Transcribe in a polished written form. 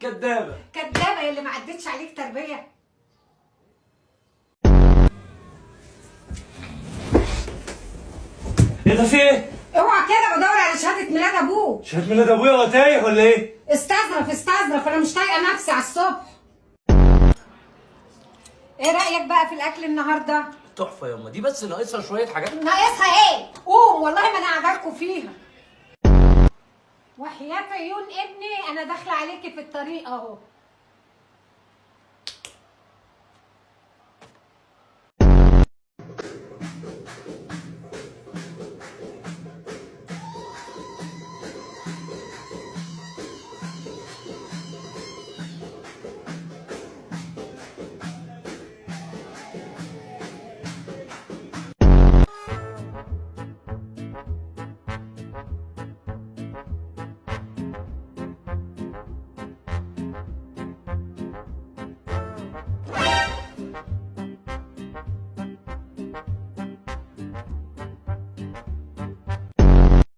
كدابه كدابه يا اللي ما عدتش عليك تربيه. ايه ده في ايه؟ اوعى كده، بدور على شهاده ميلاد ابوك. شهاده ميلاد ابويا هو تايه ولا ايه؟ استظرف، انا مش طايقه نفسي على الصبح. ايه رايك بقى في الاكل النهارده؟ تحفه ياما، دي بس ناقصها شويه حاجات. ناقصها ايه؟ قوم والله ما انا قاعدالكوا فيها. وحياة عيون ابني انا داخله عليكي في الطريق اهو.